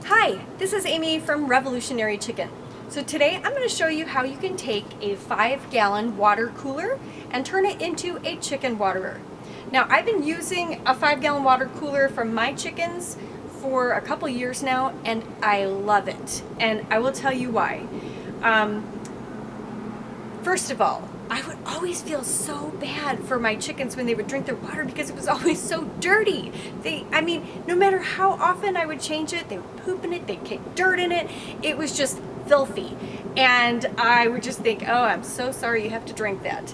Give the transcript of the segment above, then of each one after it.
Hi, this is Amy from Revolutionary Chicken. So today I'm going to show you how you can take a 5-gallon water cooler and turn it into a chicken waterer. Now I've been using a 5-gallon water cooler for my chickens for a couple years now and I love it, and I will tell you why. First of all, I would always feel so bad for my chickens when they would drink their water because it was always so dirty. No matter how often I would change it, they would poop in it, they'd kick dirt in it. It was just filthy. And I would just think, oh, I'm so sorry you have to drink that.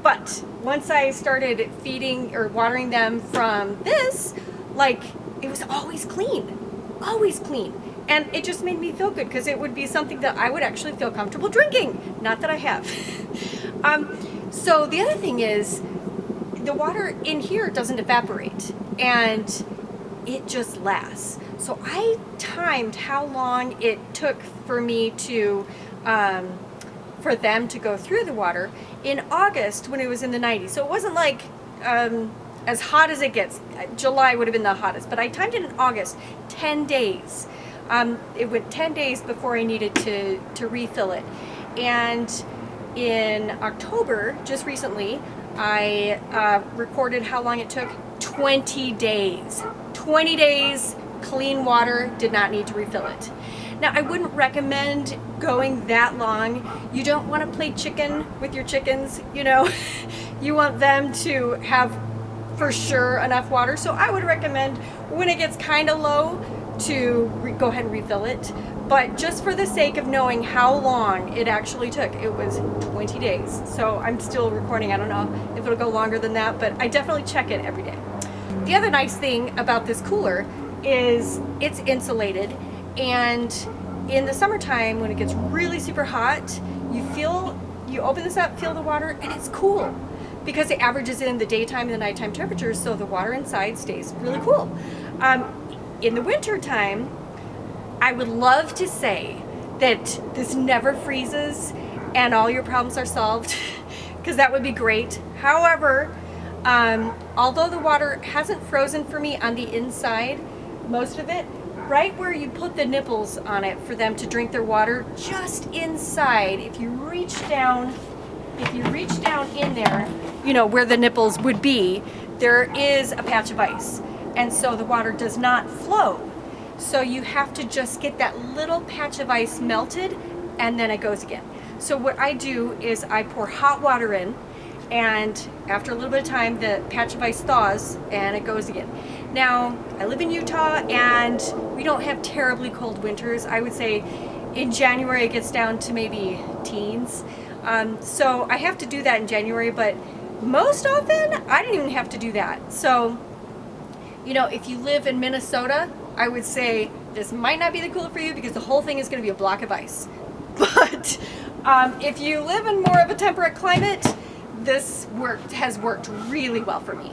But once I started feeding or watering them from this, it was always clean, always clean. And it just made me feel good because it would be something that I would actually feel comfortable drinking. Not that I have. So the other thing is, the water in here doesn't evaporate and it just lasts. So I timed how long it took for me to, for them to go through the water in August when it was in the 90s. So it wasn't like as hot as it gets. July would have been the hottest, but I timed it in August, 10 days. It went 10 days before I needed to refill it. And in October, just recently, I recorded how long it took. 20 days. 20 days, clean water, did not need to refill it. Now, I wouldn't recommend going that long. You don't want to play chicken with your chickens, you know. You want them to have, for sure, enough water. So I would recommend when it gets kind of low to go ahead and refill it. But just for the sake of knowing how long it actually took, it was 20 days. So I'm still recording. I don't know if it'll go longer than that, but I definitely check it every day. The other nice thing about this cooler is it's insulated, and in the summertime when it gets really super hot, you open this up, feel the water, and it's cool because it averages in the daytime and the nighttime temperatures, so the water inside stays really cool. In the winter time, I would love to say that this never freezes and all your problems are solved, because that would be great. However, although the water hasn't frozen for me on the inside, most of it, right where you put the nipples on it for them to drink their water, just inside, if you reach down in there, you know, where the nipples would be, there is a patch of ice. And so the water does not flow. So you have to just get that little patch of ice melted, and then it goes again. So what I do is I pour hot water in, and after a little bit of time, the patch of ice thaws and it goes again. Now, I live in Utah and we don't have terribly cold winters. I would say in January it gets down to maybe teens. So I have to do that in January, but most often I didn't even have to do that. So, you know, if you live in Minnesota, I would say this might not be the cooler for you because the whole thing is going to be a block of ice. But if you live in more of a temperate climate, this has worked really well for me.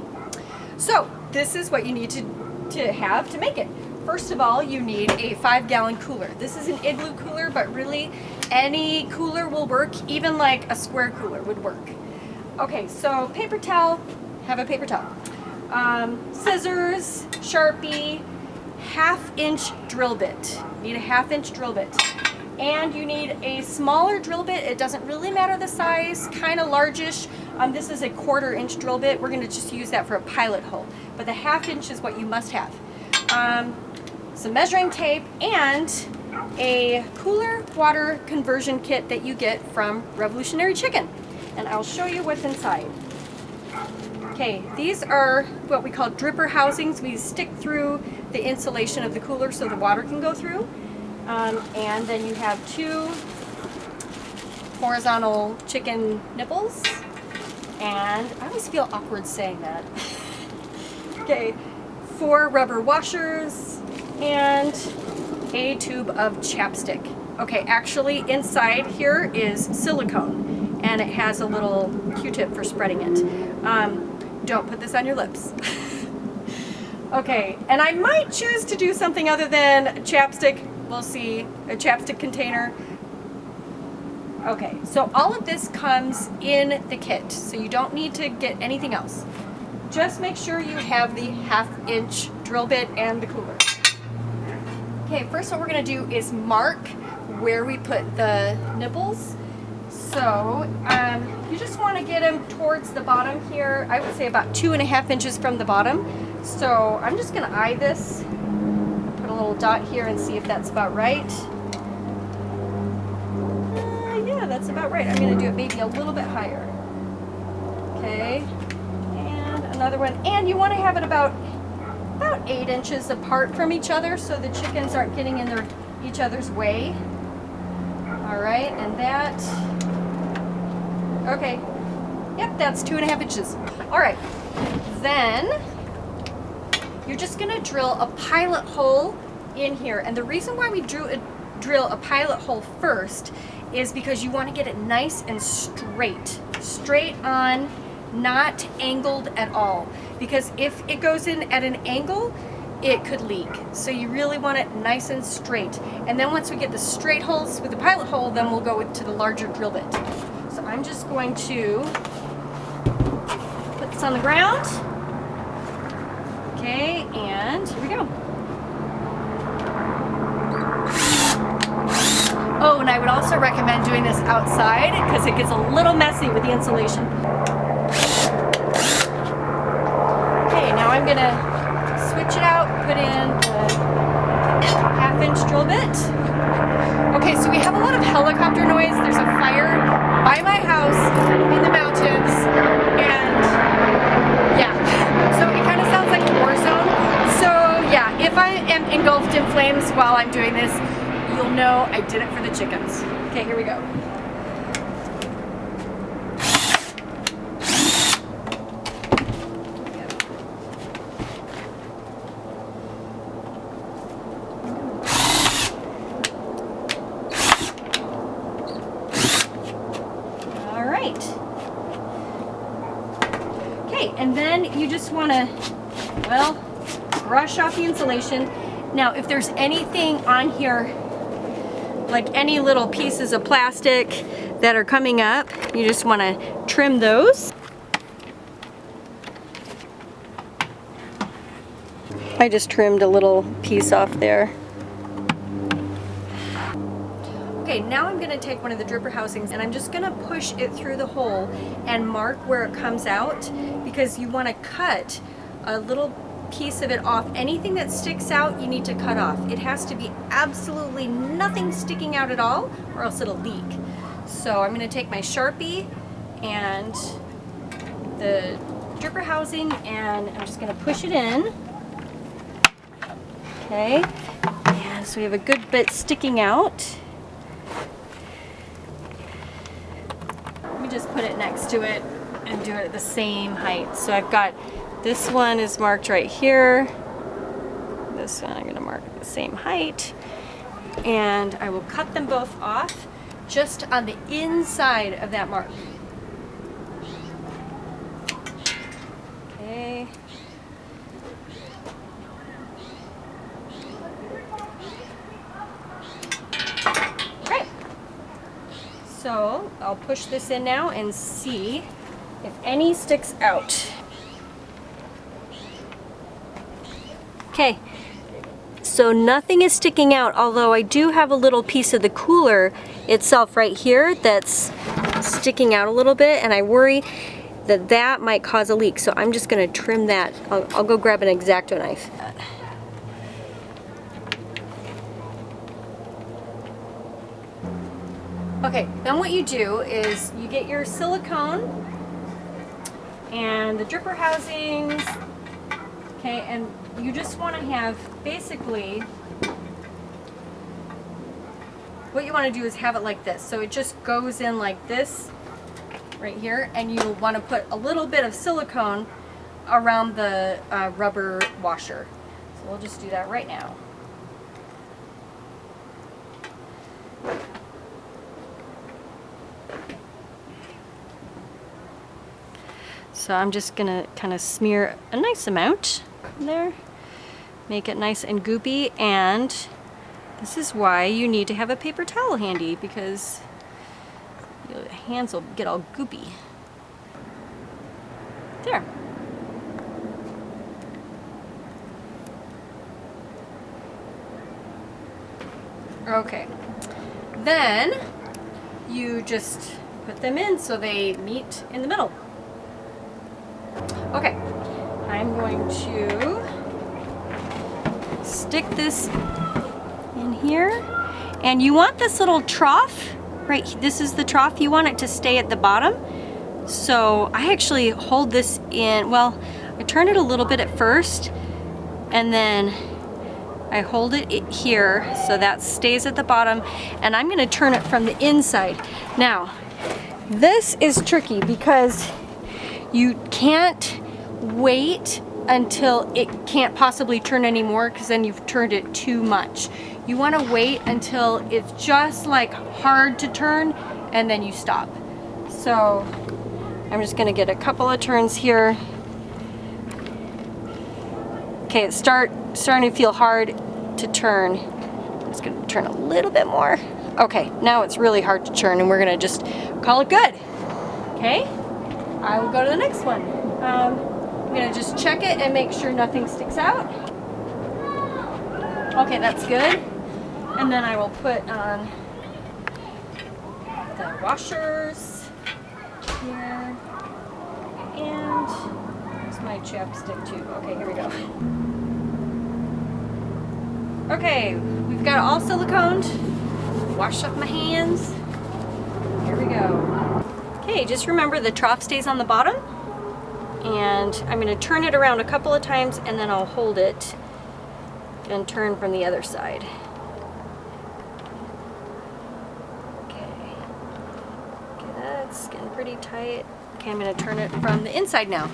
So this is what you need to have to make it. First of all, you need a 5-gallon cooler. This is an Igloo cooler, but really any cooler will work, even like a square cooler would work. Okay, so paper towel, have a paper towel. Scissors, Sharpie, 1/2-inch drill bit. You need a 1/2-inch drill bit. And you need a smaller drill bit. It doesn't really matter the size, kind of largish. This is a 1/4-inch drill bit. We're gonna just use that for a pilot hole. But the 1/2-inch is what you must have. Some measuring tape and a cooler water conversion kit that you get from Revolutionary Chicken. And I'll show you what's inside. Okay, these are what we call dripper housings. We stick through the insulation of the cooler so the water can go through. And then you have 2 horizontal chicken nipples. And I always feel awkward saying that. Okay, 4 rubber washers and a tube of chapstick. Okay, actually inside here is silicone and it has a little Q-tip for spreading it. Don't put this on your lips. Okay, and I might choose to do something other than chapstick. We'll see, a chapstick container. Okay, so all of this comes in the kit, so you don't need to get anything else. Just make sure you have the 1/2-inch drill bit and the cooler. Okay, first what we're gonna do is mark where we put the nibbles. So you just want to get them towards the bottom here. I would say about 2.5 inches from the bottom. So I'm just gonna eye this, put a little dot here and see if that's about right. Yeah, that's about right. I'm gonna do it maybe a little bit higher. Okay, and another one. And you want to have it about 8 inches apart from each other so the chickens aren't getting in each other's way. All right, and that, okay, yep, that's 2.5 inches. All right, then you're just gonna drill a pilot hole in here. And the reason why we drill a pilot hole first is because you wanna get it nice and straight on, not angled at all. Because if it goes in at an angle, it could leak. So you really want it nice and straight. And then once we get the straight holes with the pilot hole, then we'll go to the larger drill bit. So I'm just going to put this on the ground. Okay, and here we go. Oh, and I would also recommend doing this outside because it gets a little messy with the insulation. Okay, now I'm gonna switch it out, put in the 1/2 inch drill bit. Okay, so we have a lot of helicopter noise. There's a fire by my house in the mountains, and yeah, so it kind of sounds like a war zone. So yeah, if I am engulfed in flames while I'm doing this, you'll know I did it for the chickens. Okay, here we go. All right. Okay, and then you just want to, well, brush off the insulation. Now, if there's anything on here, like any little pieces of plastic that are coming up, you just want to trim those. I just trimmed a little piece off there. Okay, now I'm going to take one of the dripper housings and I'm just going to push it through the hole and mark where it comes out, because you want to cut a little piece of it off. Anything that sticks out, you need to cut off. It has to be absolutely nothing sticking out at all, or else it'll leak. So I'm going to take my Sharpie and the dripper housing and I'm just going to push it in. Okay, and so we have a good bit sticking out. Let me just put it next to it and do it at the same height. So I've got, this one is marked right here. This one I'm going to mark at the same height. And I will cut them both off just on the inside of that mark. Okay. Okay. So I'll push this in now and see if any sticks out. Okay, so nothing is sticking out, although I do have a little piece of the cooler itself right here that's sticking out a little bit, and I worry that that might cause a leak. So I'm just going to trim that. I'll go grab an X-Acto knife. Okay, then what you do is you get your silicone and the dripper housings. Okay, and you just want to have, basically, what you want to do is have it like this. So it just goes in like this right here, and you want to put a little bit of silicone around the rubber washer. So we'll just do that right now. So I'm just gonna kind of smear a nice amount there, make it nice and goopy, and this is why you need to have a paper towel handy, because your hands will get all goopy. There. Okay. Then you just put them in so they meet in the middle. Okay. I'm going to stick this in here. And you want this little trough, right? This is the trough. You want it to stay at the bottom. So I actually hold this in, well, I turn it a little bit at first, and then I hold it here so that stays at the bottom, and I'm gonna turn it from the inside. Now, this is tricky because you can't wait until it can't possibly turn anymore, because then you've turned it too much. You wanna wait until it's just like hard to turn, and then you stop. So I'm just gonna get a couple of turns here. Okay, it's starting to feel hard to turn. I'm just gonna turn a little bit more. Okay, now it's really hard to turn, and we're gonna just call it good. Okay, I will go to the next one. I'm gonna just check it and make sure nothing sticks out. Okay, that's good. And then I will put on the washers here. And there's my chapstick too. Okay, here we go. Okay, we've got it all siliconed. Wash up my hands. Here we go. Okay, just remember the trough stays on the bottom. And I'm going to turn it around a couple of times, and then I'll hold it and turn from the other side. Okay, that's getting pretty tight. Okay, I'm going to turn it from the inside now.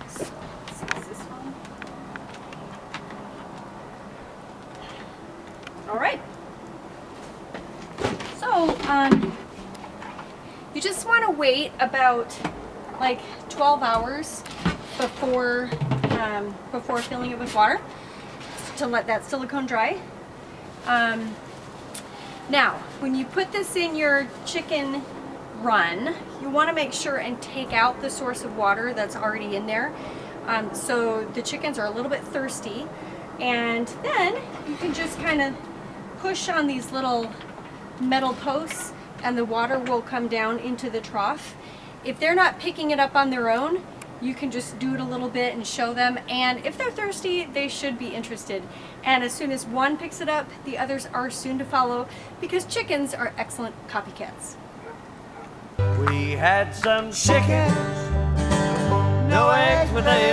So, is this one? All right. So, you just want to wait about like 12 hours before filling it with water to let that silicone dry. Now, when you put this in your chicken run, you want to make sure and take out the source of water that's already in there. So the chickens are a little bit thirsty, and then you can just kind of push on these little metal posts, and the water will come down into the trough. If they're not picking it up on their own, you can just do it a little bit and show them, and if they're thirsty, they should be interested. And as soon as one picks it up, the others are soon to follow, because chickens are excellent copycats. We had some chickens, no eggs, but they